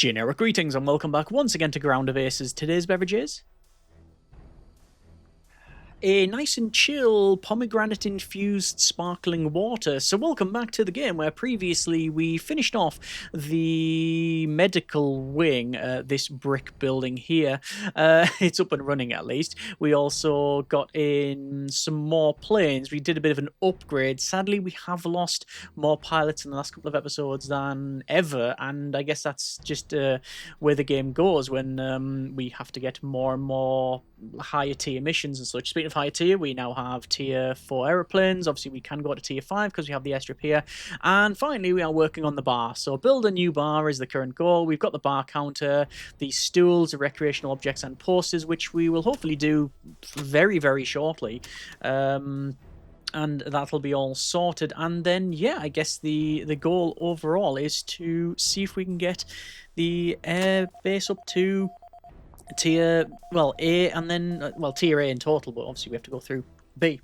Generic greetings and welcome back once again to Ground of Aces. Today's beverage is a nice and chill pomegranate infused sparkling water. So welcome back to the game where previously we finished off the medical wing, this brick building here. It's up and running at least. We also got in some more planes. We did a bit of an upgrade. Sadly, we have lost more pilots in the last couple of episodes than ever, and I guess that's just where the game goes when we have to get more and more higher tier missions and such. Speaking of higher tier, we now have tier 4 aeroplanes. Obviously, we can go to tier 5 because we have the airstrip here. And finally, we are working on the bar. So build a new bar is the current goal. We've got the bar counter, these stools, the recreational objects and posters, which we will hopefully do very, very shortly. And that'll be all sorted. And then, yeah, I guess the goal overall is to see if we can get the air base up to tier, well, A, and then, well, tier A in total, but obviously we have to go through B,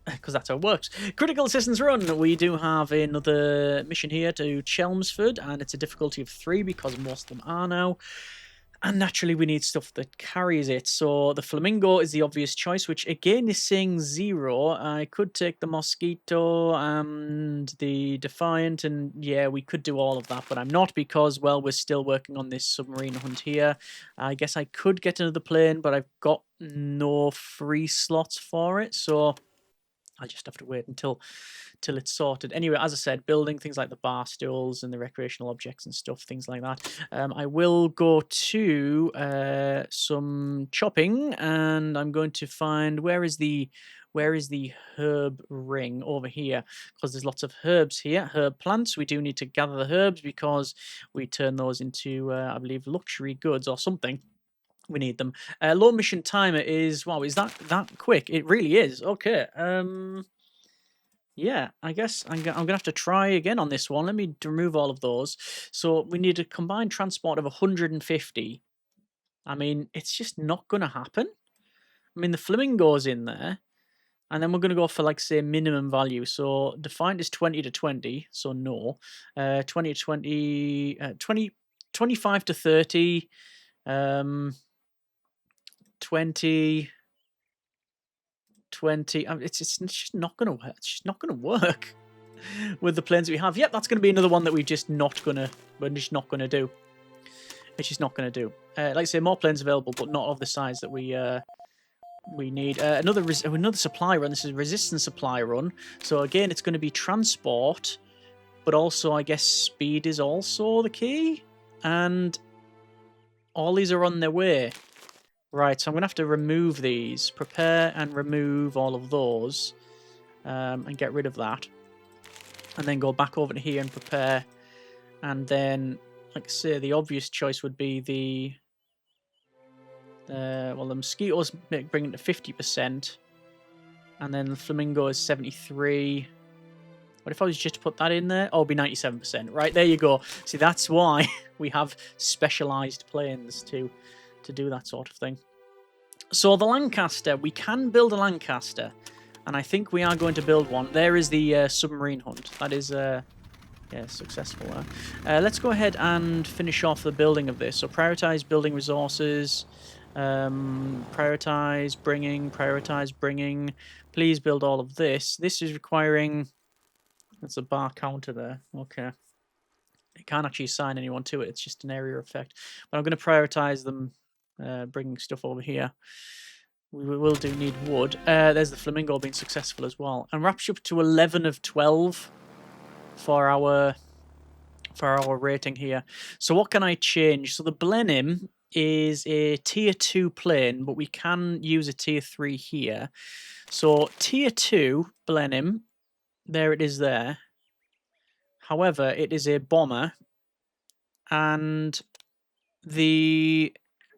because that's how it works. Critical Assistance Run. We do have another mission here to Chelmsford, and it's a difficulty of 3 because most of them are now. And naturally, we need stuff that carries it. So the Flamingo is the obvious choice, which again is saying 0. I could take the Mosquito and the Defiant, and yeah, we could do all of that, but I'm not because, well, we're still working on this submarine hunt here. I guess I could get another plane, but I've got no free slots for it, so I'll just have to wait until it's sorted. Anyway, as I said, building things like the bar stools and the recreational objects and stuff, things like that. I will go to some chopping, and I'm going to find where is the herb ring over here, because there's lots of herbs here, herb plants. We do need to gather the herbs because we turn those into, I believe, luxury goods or something. We need them. Low mission timer is, wow, is that quick? It really is. Okay. Yeah, I guess I'm gonna have to try again on this one. Let me remove all of those. So we need a combined transport of 150. I mean, it's just not gonna happen. I mean, the Flamingo's in there, and then we're gonna go for, like, say, minimum value. So defined is 20 to 20, so no. 20 to 20, 25 to 30, 20. 20. It's just not gonna work. It's just not gonna work with the planes we have. Yep, that's gonna be another one that we're just not gonna do. It's just not gonna do. Like I say, more planes available, but not of the size that we need. Another supply run. This is a resistance supply run. So again, it's going to be transport, but also I guess speed is also the key. And all these are on their way. Right, so I'm going to have to remove these. Prepare and remove all of those. And get rid of that. And then go back over to here and prepare. And then, like I say, the obvious choice would be the Mosquitoes bring it to 50%. And then the Flamingo is 73. What if I was just to put that in there? Oh, it'd be 97%. Right, there you go. See, that's why we have specialised planes to do that sort of thing. So the Lancaster, we can build a Lancaster, and I think we are going to build one. There is the submarine hunt. That is yeah, successful. Let's go ahead and finish off the building of this. So prioritize building resources, prioritize bringing. Please build all of this. This is requiring, that's a bar counter there. Okay. It can't actually assign anyone to it. It's just an area effect. But I'm going to prioritize them bringing stuff over here. We will do need wood. There's the Flamingo being successful as well. And wraps up to 11 of 12 for our rating here. So what can I change? So the Blenheim is a tier 2 plane, but we can use a tier 3 here. So tier 2 Blenheim, there it is there. However, it is a bomber, and the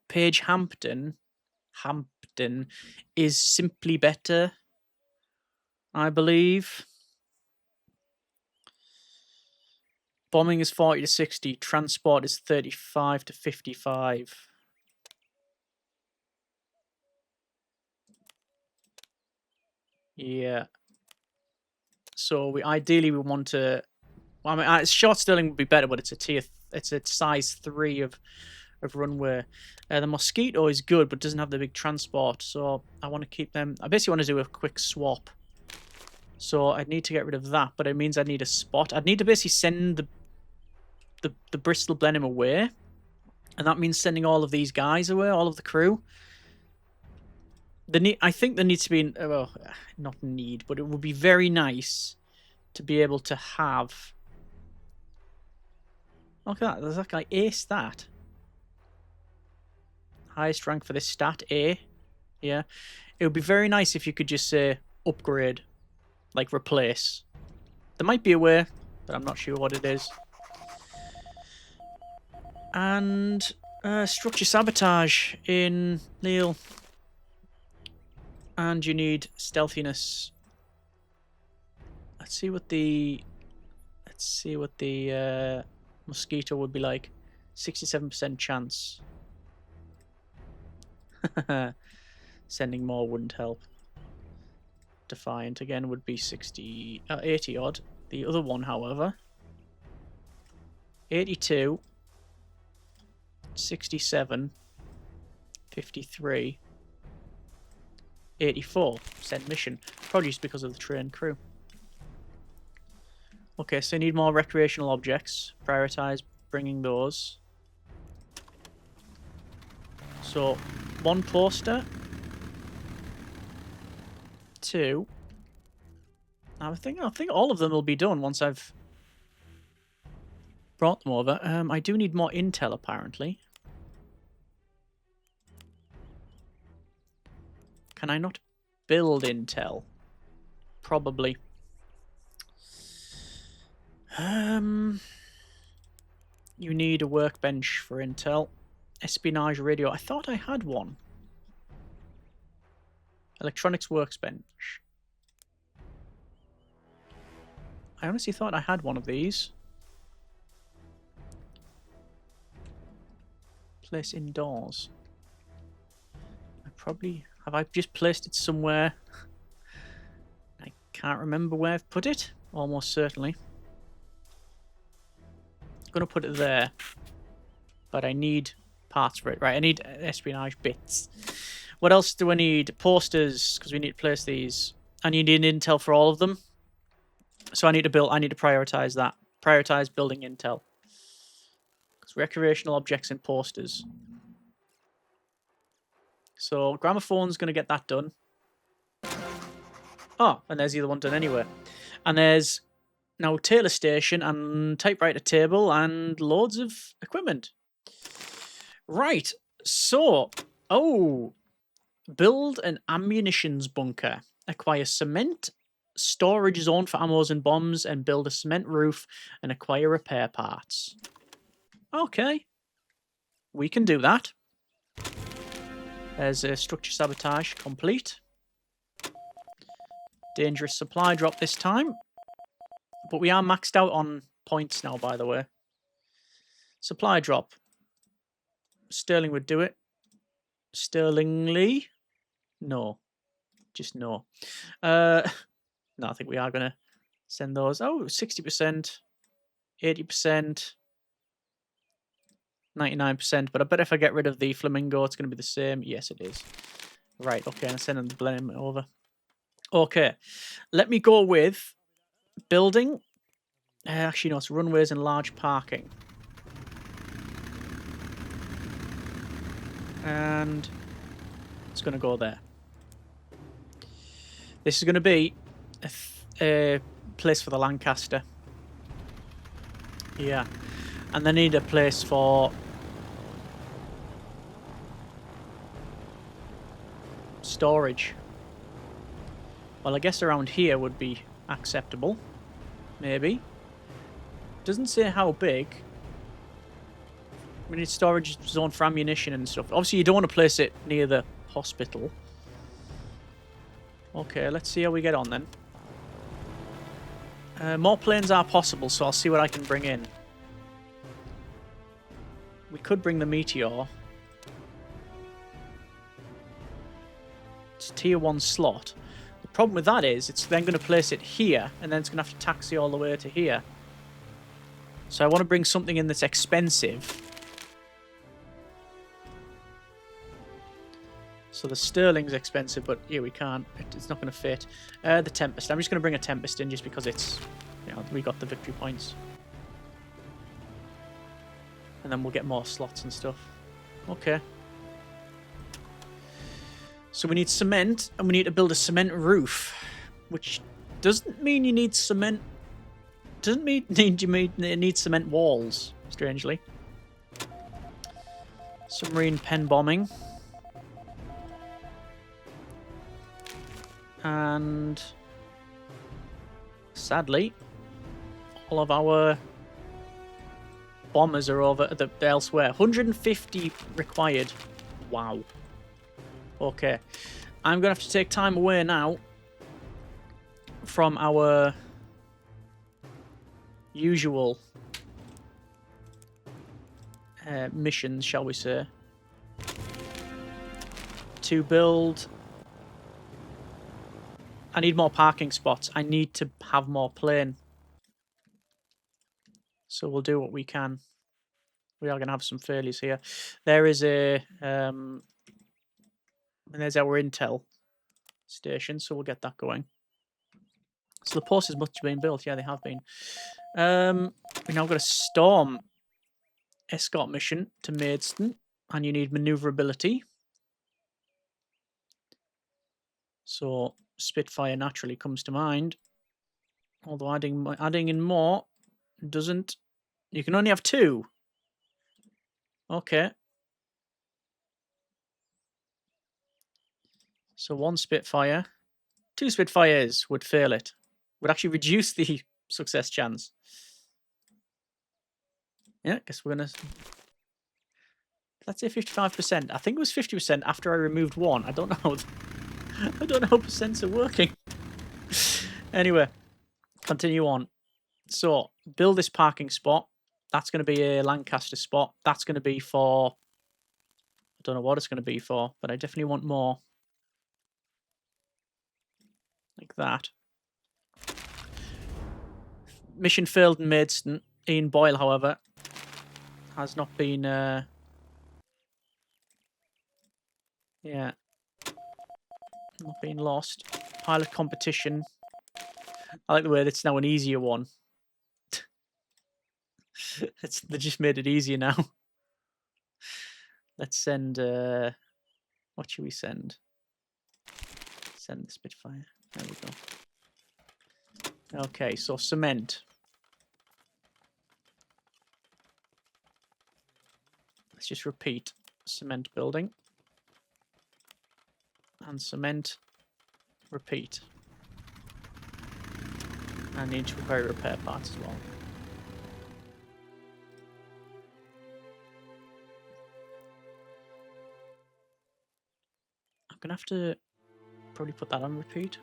Page Hampton is simply better, I believe. Bombing is 40 to 60, transport is 35 to 55. Yeah. So ideally we want to, well, I mean, short Sterling would be better, but it's a tier it's a size 3 of runway. The Mosquito is good, but doesn't have the big transport, so I want to keep them. I basically want to do a quick swap. So I need to get rid of that, but it means I need a spot. I'd need to basically send the Bristol Blenheim away, and that means sending all of these guys away, all of the crew. I think there needs to be, well, not need, but it would be very nice to be able to have. Look at that, there's that guy ace that. Highest rank for this stat, A. Yeah. It would be very nice if you could just say upgrade, like replace. There might be a way, but I'm not sure what it is. And structure sabotage in Lille. And you need stealthiness. Let's see what the Mosquito would be like. 67% chance. Sending more wouldn't help. Defiant again would be 80 odd. The other one, however, 82, 67, 53, 84. Send mission. Probably just because of the trained crew. Okay, so you need more recreational objects. Prioritize bringing those. So, 1 poster. 2. I think all of them will be done once I've brought them over. I do need more intel, apparently. Can I not build intel? Probably. You need a workbench for intel. Espionage radio. I thought I had one. Electronics workbench. I honestly thought I had one of these. Place indoors. I probably... Have I just placed it somewhere? I can't remember where I've put it. Almost certainly. I'm going to put it there. But I need parts for it. Right, I need espionage bits. What else do I need? Posters, because we need to place these. I need intel for all of them. So I need to prioritize that. Prioritize building intel. Because recreational objects and posters. So gramophone's going to get that done. Oh, and there's the other one done anyway. And there's now tailor station and typewriter table and loads of equipment. Right, so, build an ammunitions bunker. Acquire cement, storage zone for ammos and bombs, and build a cement roof and acquire repair parts. Okay, we can do that. There's a structure sabotage complete. Dangerous supply drop this time. But we are maxed out on points now, by the way. Supply drop. Sterling would do it. Sterlingly? No. Just no. No, I think we are going to send those. Oh, 60%, 80%, 99%. But I bet if I get rid of the flamingo, it's going to be the same. Yes, it is. Right, okay, I'm sending the blame over. Okay, let me go with building. Actually, no, it's runways and large parking. And it's going to go there. This is going to be a place for the Lancaster. Yeah. And they need a place for storage. Well, I guess around here would be acceptable. Maybe. Doesn't say how big. We need storage zone for ammunition and stuff. Obviously, you don't want to place it near the hospital. Okay, let's see how we get on then. More planes are possible, so I'll see what I can bring in. We could bring the Meteor. It's a tier 1 slot. The problem with that is it's then going to place it here, and then it's going to have to taxi all the way to here. So I want to bring something in that's expensive. So the Sterling's expensive, but here we can't. It's not going to fit. The Tempest. I'm just going to bring a Tempest in just because it's, you know, we got the victory points. And then we'll get more slots and stuff. Okay. So we need cement, and we need to build a cement roof, which doesn't mean you need cement. Doesn't mean you need cement walls, strangely. Submarine pen bombing. And sadly, all of our bombers are over elsewhere. 150 required. Wow. Okay. I'm going to have to take time away now from our usual missions, shall we say, to build... I need more parking spots. I need to have more plane. So we'll do what we can. We are going to have some failures here. There is a... and there's our intel station, so we'll get that going. So the post is much being built. Yeah, they have been. We now got a storm escort mission to Maidstone, and you need maneuverability. So Spitfire naturally comes to mind. Although adding in more doesn't... You can only have 2. Okay. So 1 Spitfire. 2 Spitfires would fail it. Would actually reduce the success chance. Yeah, I guess we're going to... Let's say 55%. I think it was 50% after I removed 1. I don't know. I don't know how percents are working. Anyway, continue on. So, build this parking spot. That's going to be a Lancaster spot. That's going to be for... I don't know what it's going to be for, but I definitely want more. Like that. Mission failed in Maidstone. Ian Boyle, however, has not been... yeah. Not being lost. Pilot competition. I like the way that's now an easier one. They just made it easier now. Let's send... what should we send? Send the Spitfire. There we go. Okay, so cement. Let's just repeat. Cement building. And cement. Repeat. And need to repair parts as well. I'm gonna have to probably put that on repeat.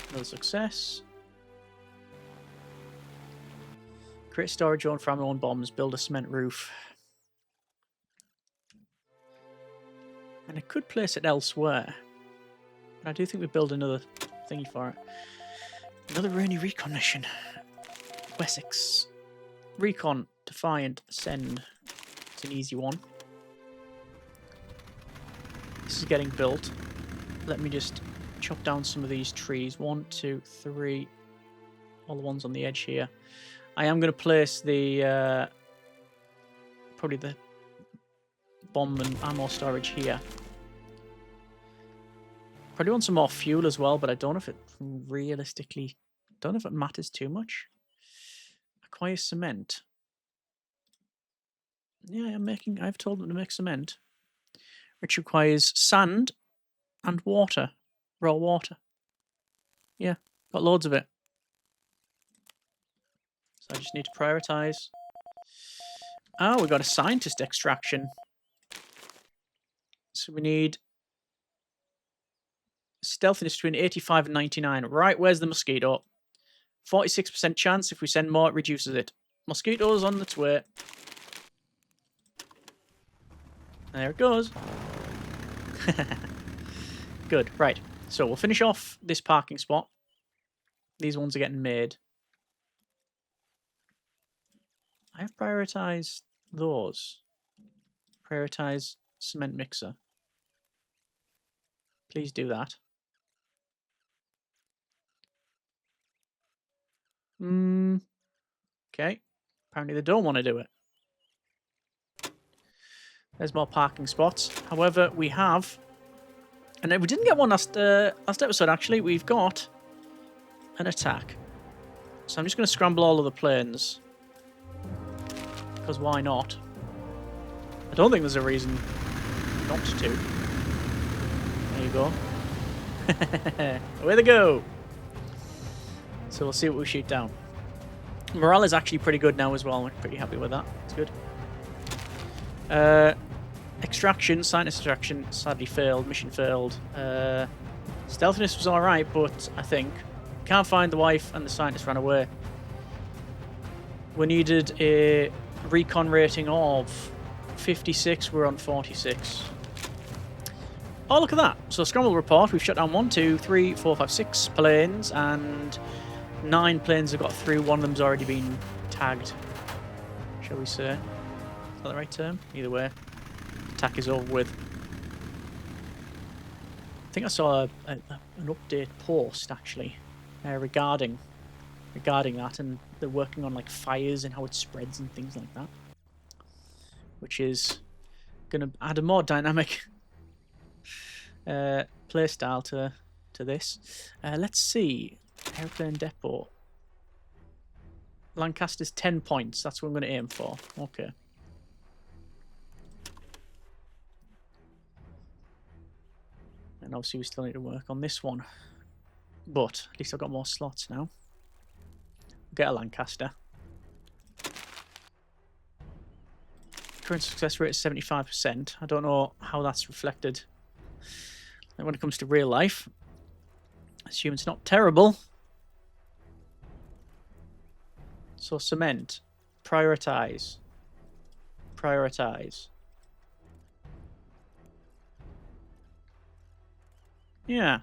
Another success. Create storage zone for our own bombs. Build a cement roof. And I could place it elsewhere. But I do think we build another thingy for it. Another rainy recon mission. Wessex. Recon. Defiant. Send. It's an easy one. This is getting built. Let me just chop down some of these trees. 1, 2, 3. All the ones on the edge here. I am going to place the... probably the bomb and ammo storage here. Probably want some more fuel as well, but I don't know if it realistically... don't know if it matters too much. Acquire cement. Yeah, I've told them to make cement. Which requires sand and water. Raw water. Yeah, got loads of it. So I just need to prioritize. Oh, we got a scientist extraction. So we need stealthiness between 85 and 99. Right, where's the mosquito? 46% chance. If we send more, it reduces it. Mosquito's on its way. There it goes. Good, right. So we'll finish off this parking spot. These ones are getting made. I have prioritized those. Prioritize cement mixer. Please do that. Okay. Apparently they don't want to do it. There's more parking spots. However, we have... And we didn't get one last episode, actually. We've got an attack. So I'm just going to scramble all of the planes. Because why not? I don't think there's a reason not to. There you go. Away they go! So we'll see what we shoot down. Morale is actually pretty good now as well. I'm pretty happy with that. It's good. Extraction, scientist extraction, sadly failed. Mission failed. Stealthiness was alright, but I think can't find the wife and the scientist ran away. We needed a recon rating of 56. We're on 46. Oh, look at that. So scramble report. We've shut down 1, 2, 3, 4, 5, 6 planes, and 9 planes have got through. One of them's already been tagged, shall we say. Is that the right term? Either way, attack is over with. I think I saw an update post, actually, regarding that, and they're working on like fires and how it spreads and things like that, which is going to add a more dynamic play style to this. Let's see. Airplane depot. Lancaster's 10 points. That's what I'm going to aim for. Okay. And obviously we still need to work on this one. But at least I've got more slots now. Get a Lancaster. Current success rate is 75%. I don't know how that's reflected when it comes to real life. Assume it's not terrible. So cement. Prioritize. Prioritize. Yeah.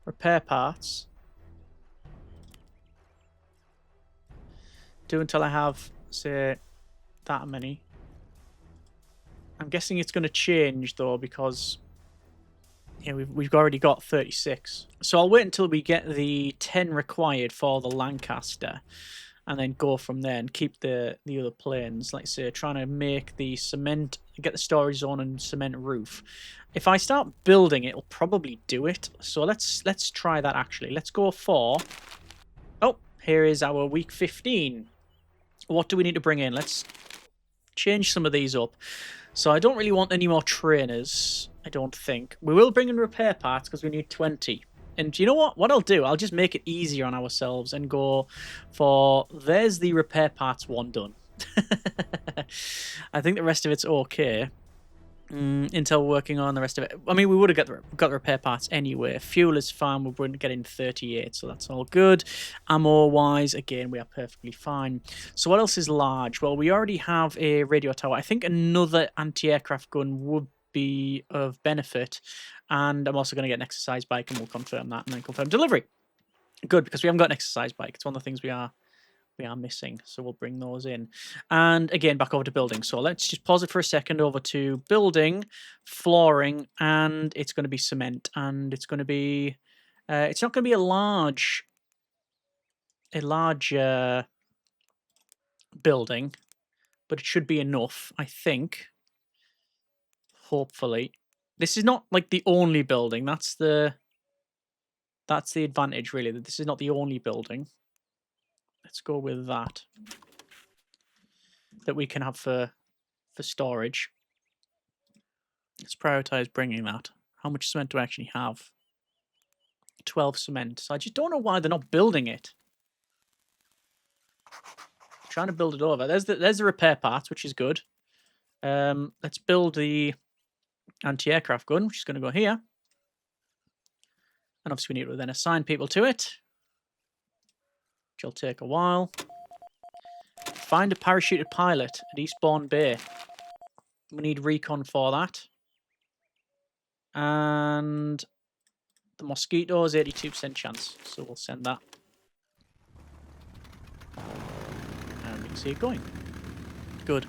Repair parts. Do until I have, say, that many. I'm guessing it's going to change, though, because yeah, we've already got 36. So I'll wait until we get the 10 required for the Lancaster, and then go from there and keep the other planes. Like I say, trying to make the cement, get the storage zone and cement roof. If I start building, it'll probably do it. So let's try that, actually. Let's go for... Oh, here is our week 15. What do we need to bring in? Let's change some of these up. So I don't really want any more trainers, I don't think. We will bring in repair parts because we need 20. And you know what? What I'll do, I'll just make it easier on ourselves and go for... There's the repair parts one done. I think the rest of it's okay. Until working on the rest of it. I mean, we would have got the repair parts anyway. Fuel is fine. We're getting 38, so that's all good. Ammo-wise, again, we are perfectly fine. So what else is large? Well, we already have a radio tower. I think another anti-aircraft gun would be of benefit. And I'm also going to get an exercise bike, and we'll confirm that and then confirm delivery. Good, because we haven't got an exercise bike. It's one of the things we are missing, so we'll bring those in. And again, back over to building. So let's just pause it for a second, over to building, flooring, and it's going to be cement, and it's going to be it's not going to be a large building, but it should be enough, I think. Hopefully. This is not like the only building. That's the advantage, really, that this is not the only building. Let's go with that we can have for storage. Let's prioritize bringing that. How much cement do I actually have? 12 cement. So I just don't know why they're not building it. Trying to build it over. There's the repair parts, which is good. Let's build the anti-aircraft gun, which is going to go here. And obviously we need to then assign people to it, which will take a while. Find a parachuted pilot at Eastbourne Bay. We need recon for that. And the Mosquito is 82% chance, so we'll send that. See it going. Good.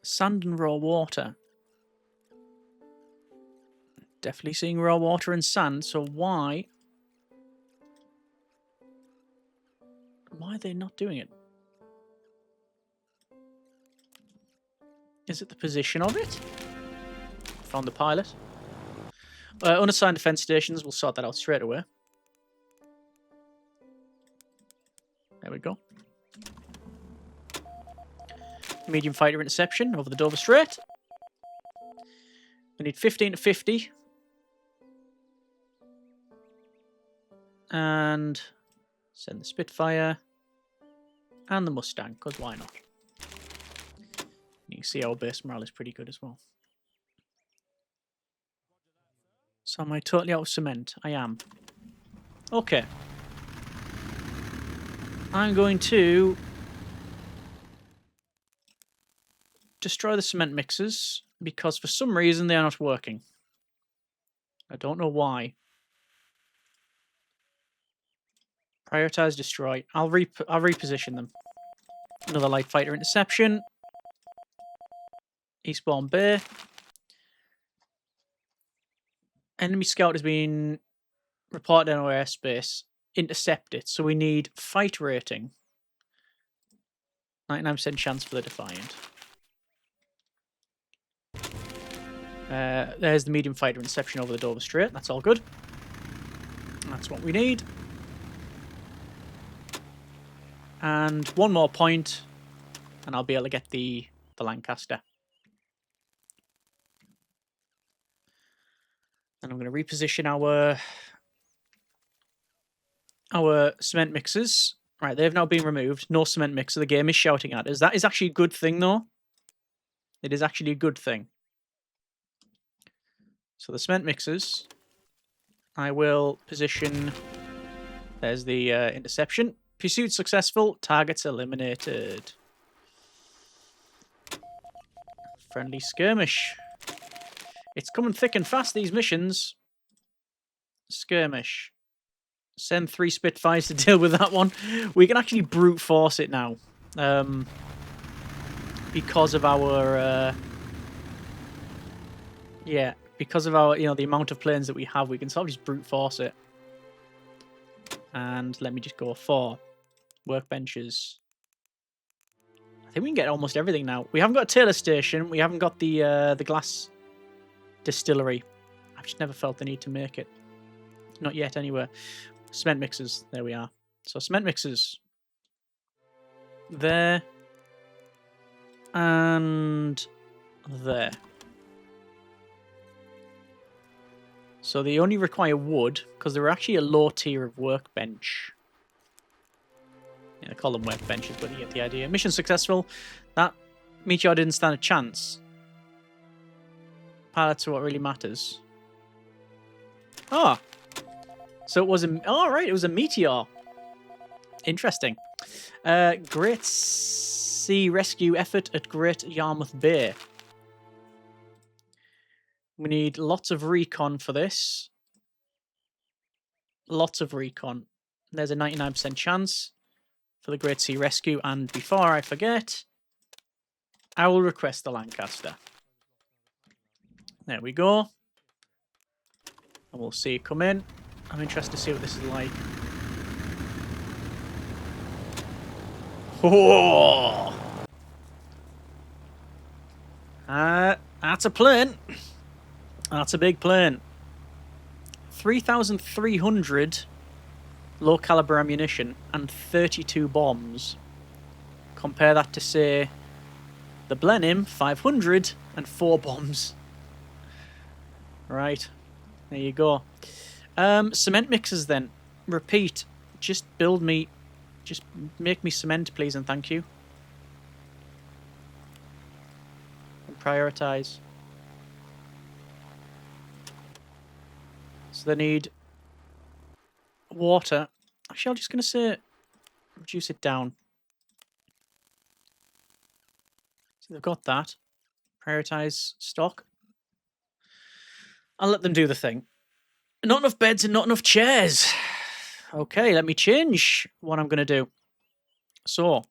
Sand and raw water. Definitely seeing raw water and sand, so why are they not doing it? Is it the position of it? Found the pilot. Unassigned defense stations, we'll sort that out straight away. There we go. Medium fighter interception over the Dover Strait. We need 15 to 50. And send the Spitfire. And the Mustang, because why not? You can see our base morale is pretty good as well. So am I totally out of cement? I am. Okay. I'm going to destroy the cement mixers because for some reason they are not working. I don't know why. Prioritize, destroy. I'll reposition them. Another light fighter interception. Eastbourne Bay. Enemy scout has been reported in our airspace. Intercept it. So we need fight rating. 99% chance for the Defiant. There's the medium fighter interception over the Dover Strait. That's all good. That's what we need. And one more point, and I'll be able to get the Lancaster. And I'm going to reposition our cement mixers. Right, they've now been removed. No cement mixer. The game is shouting at us. That is actually a good thing, though. It is actually a good thing. So the cement mixers, I will position. There's the interception. Pursuit successful. Targets eliminated. Friendly skirmish. It's coming thick and fast, these missions. Skirmish. Send 3 Spitfires to deal with that one. We can actually brute force it now. Because of our... yeah, because of our, the amount of planes that we have, we can sort of just brute force it. And let me just go 4 workbenches. I think we can get almost everything now. We haven't got a Taylor station. We haven't got the glass distillery. I've just never felt the need to make it. Not yet, anyway. Cement mixers. There we are. So cement mixers. There. And there. So they only require wood, because they're actually a low tier of workbench. Yeah, I call them workbenches, but you get the idea. Mission successful. That meteor didn't stand a chance. Pilots are what really matters. Ah! So it was a... Oh, right, it was a meteor. Interesting. Great Sea Rescue effort at Great Yarmouth Bay. We need lots of recon for this. Lots of recon. There's a 99% chance for the Great Sea Rescue. And before I forget, I will request the Lancaster. There we go. And we'll see it come in. I'm interested to see what this is like. Oh! That's a plane. That's a big plane. 3,300 low caliber ammunition and 32 bombs. Compare that to, say, the Blenheim, 500 and 4 bombs. Right. There you go. Cement mixers then. Repeat. Just build me... Just make me cement, please, and thank you. And prioritize. So they need water. Actually, I'm just going to say reduce it down. So they've got that. Prioritize stock. I'll let them do the thing. Not enough beds and not enough chairs. Okay, let me change what I'm going to do. So,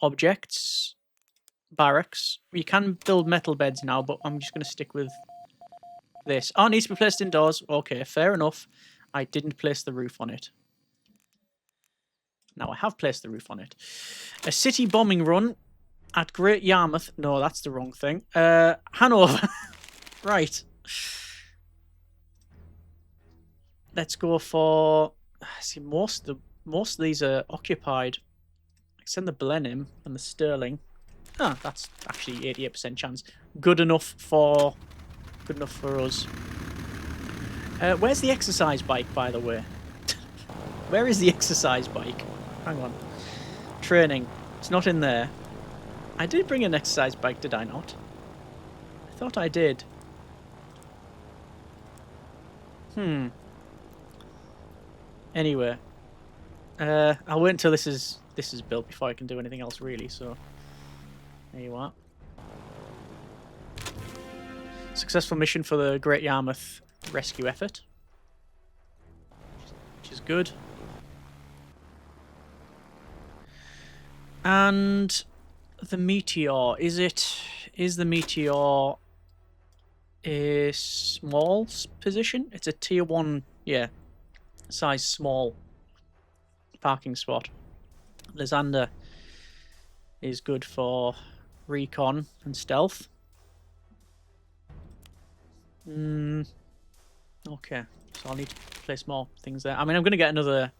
objects, barracks. You can build metal beds now, but I'm just going to stick with this. Oh, it needs to be placed indoors. Okay, fair enough. I didn't place the roof on it. Now I have placed the roof on it. A city bombing run at Great Yarmouth. No, that's the wrong thing. Hanover. Right. Let's go for... See, most of these are occupied. I send the Blenheim and the Sterling. Ah, that's actually 88% chance. Good enough for us. Where's the exercise bike, by the way? Where is the exercise bike? Hang on. Training. It's not in there. I did bring an exercise bike, did I not? I thought I did. Anyway. I'll wait until this is built before I can do anything else, really, so... There you are. Successful mission for the Great Yarmouth rescue effort. Which is good. And the Meteor, is the Meteor a small position? It's a tier 1, yeah, size small parking spot. Lysander is good for recon and stealth. Okay, so I'll need to place more things there. I mean, I'm going to get another...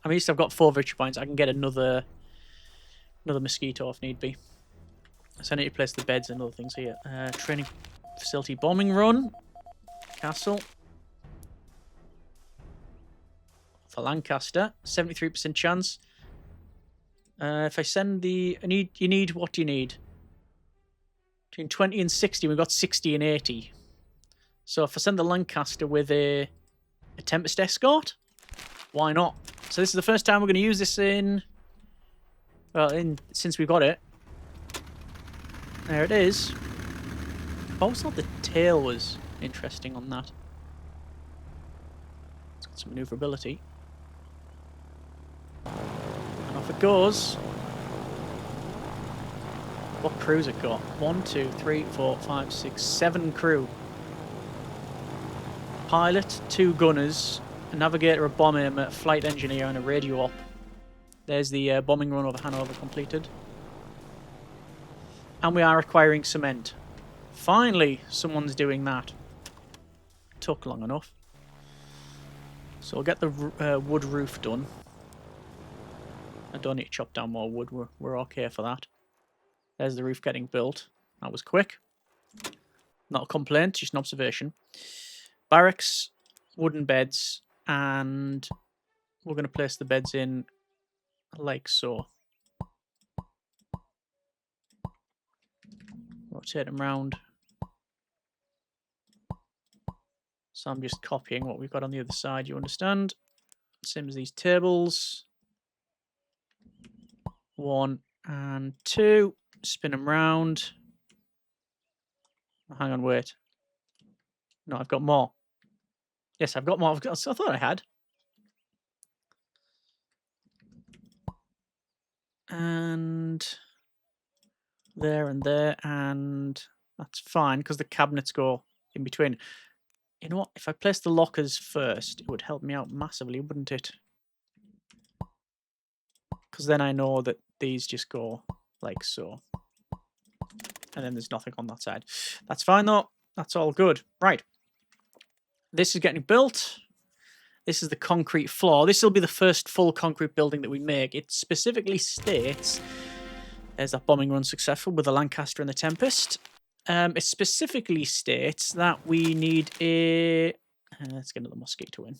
I mean, at least I've got 4 victory points. I can get another mosquito if need be. So I need to place the beds and other things here. Training facility bombing run. Castle. For Lancaster. 73% chance. If I send the... You need... What do you need? Between 20 and 60. We've got 60 and 80. So if I send the Lancaster with a Tempest escort, why not? So this is the first time we're going to use this in... Well, since we got it. There it is. I always thought the tail was interesting on that. It's got some maneuverability. And off it goes. What crew's it got? 1, 2, 3, 4, 5, 6, 7 crew. Pilot, 2 gunners, a navigator, a bomb aimer, a flight engineer, and a radio op. There's the bombing run over Hanover completed. And we are acquiring cement. Finally, someone's doing that. Took long enough. So we'll get the wood roof done. I don't need to chop down more wood. We're okay for that. There's the roof getting built. That was quick. Not a complaint, just an observation. Barracks, wooden beds, and we're going to place the beds in like so. Rotate them round. So I'm just copying what we've got on the other side, you understand? Same as these tables. 1 and 2. Spin them round. Oh, hang on, wait. No, I've got more. Yes, I've got more. I thought I had. And there, and that's fine because the cabinets go in between. You know what? If I place the lockers first, it would help me out massively, wouldn't it? Because then I know that these just go like so. And then there's nothing on that side. That's fine, though. That's all good. Right. This is getting built. This is the concrete floor. This will be the first full concrete building that we make. It specifically states... There's that bombing run successful with the Lancaster and the Tempest. It specifically states that we need a... let's get another mosquito in.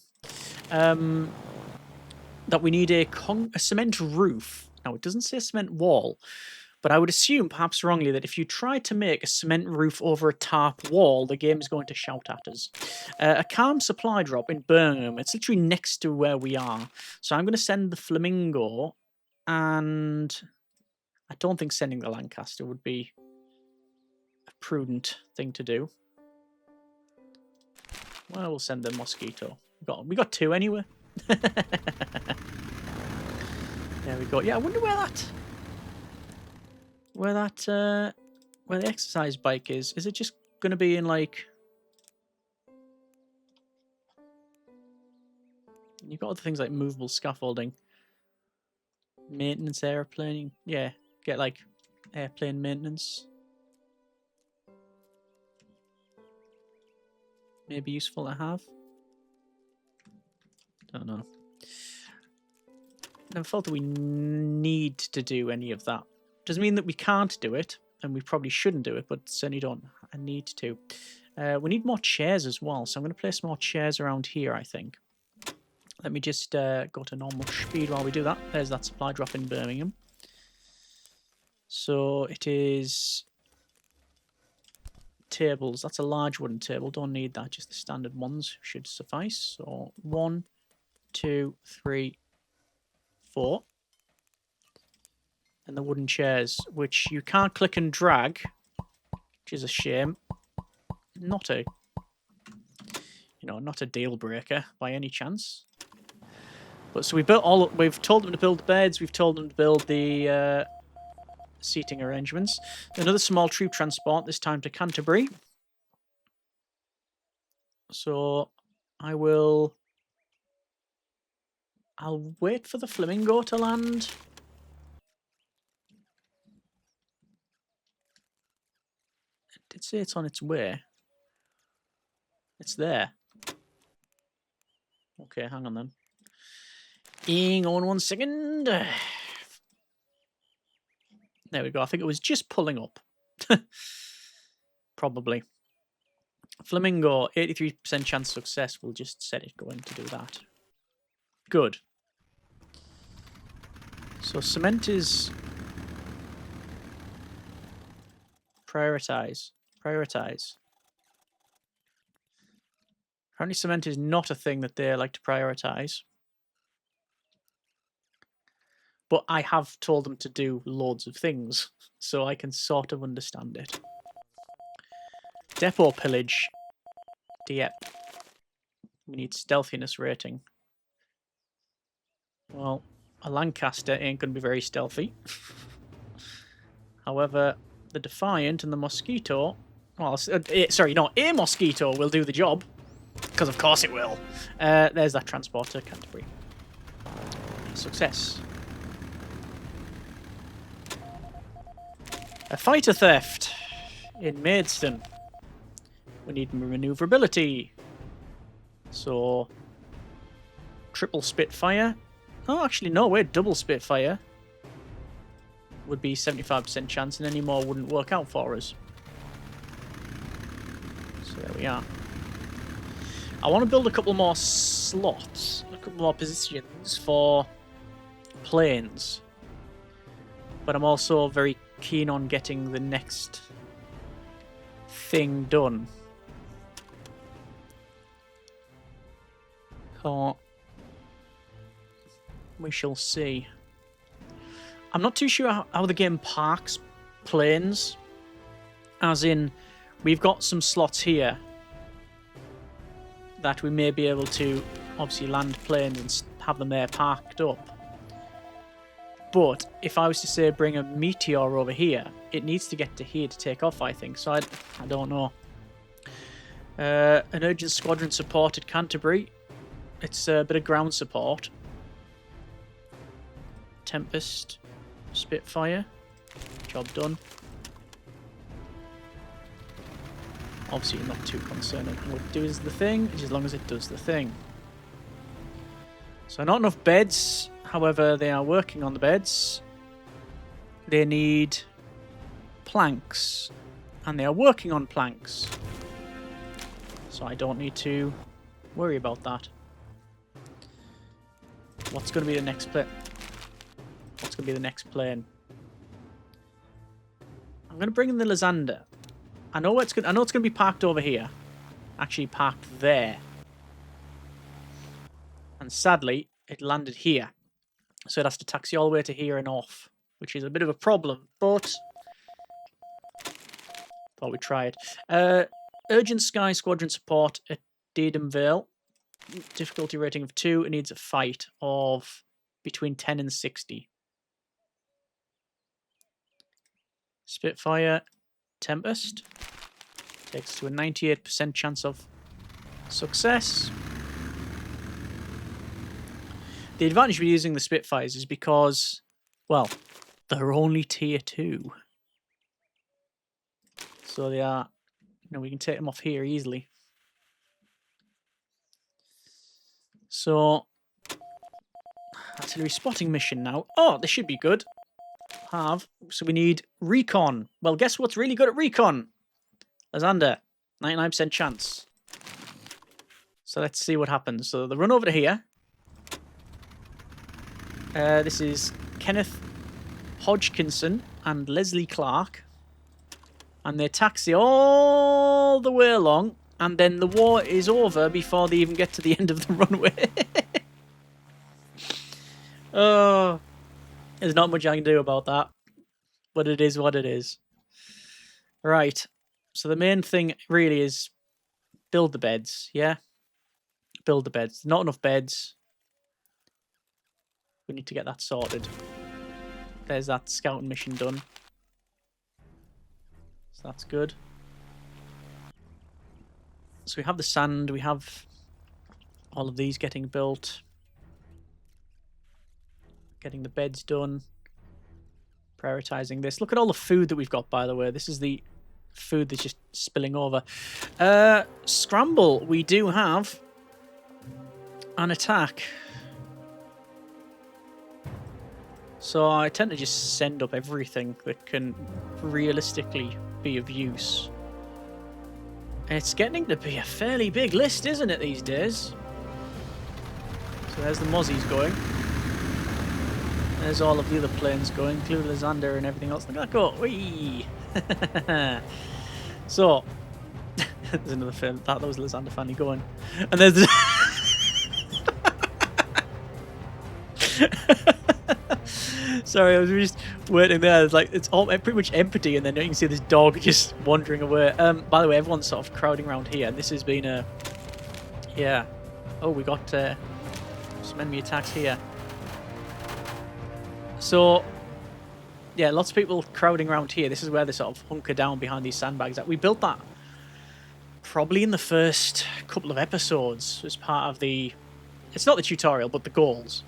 That we need a cement roof. Now, it doesn't say cement wall, but I would assume, perhaps wrongly, that if you try to make a cement roof over a tarp wall, the game is going to shout at us. A calm supply drop in Birmingham. It's literally next to where we are. So I'm going to send the Flamingo, and I don't think sending the Lancaster would be a prudent thing to do. Well, we'll send the Mosquito. We got 2 anyway. There we go. Yeah, I wonder where the exercise bike is. Is it just going to be in like? You've got other things like movable scaffolding, maintenance airplane. Yeah, get like airplane maintenance. Maybe useful to have. Don't know. Never felt that we need to do any of that. Doesn't mean that we can't do it, and we probably shouldn't do it, but certainly don't need to. We need more chairs as well, so I'm going to place more chairs around here, I think. Let me just go to normal speed while we do that. There's that supply drop in Birmingham. So it is tables. That's a large wooden table. Don't need that. Just the standard ones should suffice. So 1, 2, 3, 4. And the wooden chairs, which you can't click and drag, which is a shame. Not a deal breaker by any chance. But so we've told them to build beds, we've told them to build the seating arrangements. Another small troop transport, this time to Canterbury. So I'll wait for the Flamingo to land. It did say it's on its way. It's there. Okay, hang on then. Hang on 1 second. There we go. I think it was just pulling up. Probably. Flamingo, 83% chance success. We'll just set it going to do that. Good. So cement is... Prioritize. Apparently cement is not a thing that they like to prioritize. But I have told them to do loads of things, so I can sort of understand it. Depot pillage. Yep. We need stealthiness rating. Well, a Lancaster ain't going to be very stealthy. However, the Defiant and the Mosquito... Well, a Mosquito will do the job. Because of course it will. There's that transporter, Canterbury. Success. A fighter theft in Maidstone. We need maneuverability. So, triple Spitfire. Oh, actually, no, wait, double Spitfire. Would be 75% chance, and any more wouldn't work out for us. So there we are. I want to build a couple more slots, a couple more positions for planes. But I'm also very keen on getting the next thing done. So we shall see. I'm not too sure how the game parks planes. As in, we've got some slots here that we may be able to obviously land planes and have them there parked up. But if I was to say bring a Meteor over here, it needs to get to here to take off, I think. So I don't know. An urgent squadron support at Canterbury. It's a bit of ground support. Tempest, Spitfire. Job done. Obviously, you're not too concerned on what it does the thing, as long as it does the thing. So not enough beds. However, they are working on the beds. They need planks. And they are working on planks. So I don't need to worry about that. What's going to be the next plane? What's going to be the next plane? I'm going to bring in the Lysander. I know it's going to be parked over here. Actually parked there. And sadly, it landed here. So it has to taxi all the way to here and off, which is a bit of a problem, but thought we'd try it. Urgent Sky Squadron support at Dedham Vale. difficulty rating of 2. It needs a fight of between 10 and 60. Spitfire, Tempest. Takes to a 98% chance of success. The advantage of using the Spitfires is because, well, they're only tier 2. So they are, we can take them off here easily. So, artillery spotting mission now. Oh, this should be good. So we need recon. Well, guess what's really good at recon? Lysander, 99% chance. So let's see what happens. So they run over to here. This is Kenneth Hodgkinson and Leslie Clark. And they taxi all the way along. And then the war is over before they even get to the end of the runway. Oh, there's not much I can do about that. But it is what it is. Right. So the main thing really is build the beds, yeah? Build the beds. Not enough beds. We need to get that sorted. There's that scouting mission done. So that's good. So we have the sand. We have all of these getting built. Getting the beds done. Prioritizing this. Look at all the food that we've got, by the way. This is the food that's just spilling over. Scramble. We do have an attack. So I tend to just send up everything that can realistically be of use. It's getting to be a fairly big list, isn't it, these days? So there's the Mozzies going. There's all of the other planes going, including Lysander and everything else. Look at that go! Whee! So, there's another film. That was Lysander finally going. And there's the... Sorry, I was just waiting there. It's like it's all pretty much empty, and then you can see this dog just wandering away. By the way, everyone's sort of crowding around here, and this has been a yeah. Oh, we got some enemy attacks here. So yeah, lots of people crowding around here. This is where they sort of hunker down behind these sandbags. We built that probably in the first couple of episodes as part of the. It's not the tutorial, but the goals.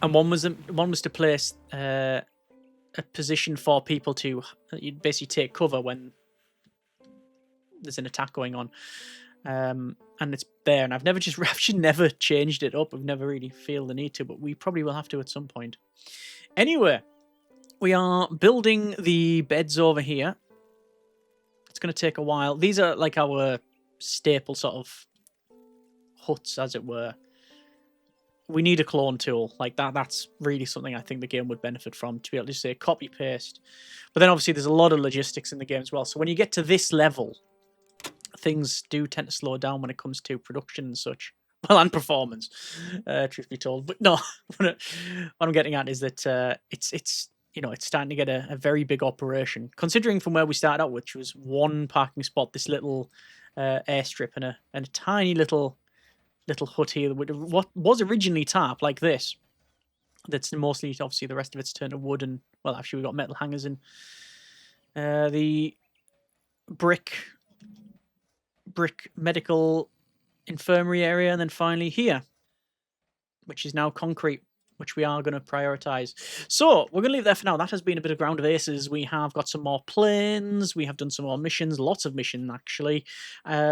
And one was to place a position for people to basically take cover when there's an attack going on, and it's there. And I've actually never changed it up. I've never really feel the need to, but we probably will have to at some point. Anyway, we are building the beds over here. It's going to take a while. These are like our staple sort of huts, as it were. We need a clone tool like that. That's really something I think the game would benefit from, to be able to say copy paste. But then obviously there's a lot of logistics in the game as well. So when you get to this level, things do tend to slow down when it comes to production and such. Well, and performance, truth be told. But no, what I'm getting at is that it's starting to get a very big operation. Considering from where we started out, which was one parking spot, this little airstrip and a tiny little hut here, what was originally tarp like this. That's mostly, obviously, the rest of it's turned to wood, and well, actually we've got metal hangers in the brick medical infirmary area, and then finally here, which is now concrete, which we are going to prioritize. So we're going to leave there for now. That has been a bit of Ground of Aces. We have got some more planes. We have done some more missions, lots of missions, actually.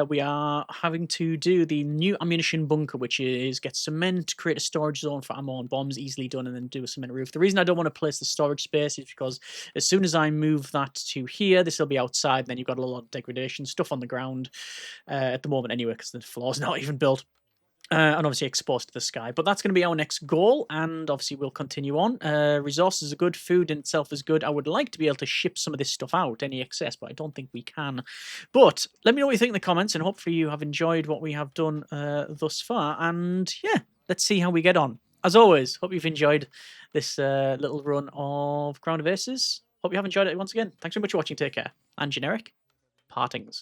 We are having to do the new ammunition bunker, which is get cement, create a storage zone for ammo and bombs, easily done, and then do a cement roof. The reason I don't want to place the storage space is because as soon as I move that to here, this will be outside, and then you've got a lot of degradation, stuff on the ground at the moment anyway, because the floor's not even built. And obviously exposed to the sky. But that's going to be our next goal, and obviously we'll continue on. Resources are good, food in itself is good. I would like to be able to ship some of this stuff out, any excess, but I don't think we can. But let me know what you think in the comments, and hopefully you have enjoyed what we have done thus far. And yeah, let's see how we get on. As always, hope you've enjoyed this little run of Ground of Aces. Hope you have enjoyed it once again. Thanks very much for watching. Take care. And generic partings.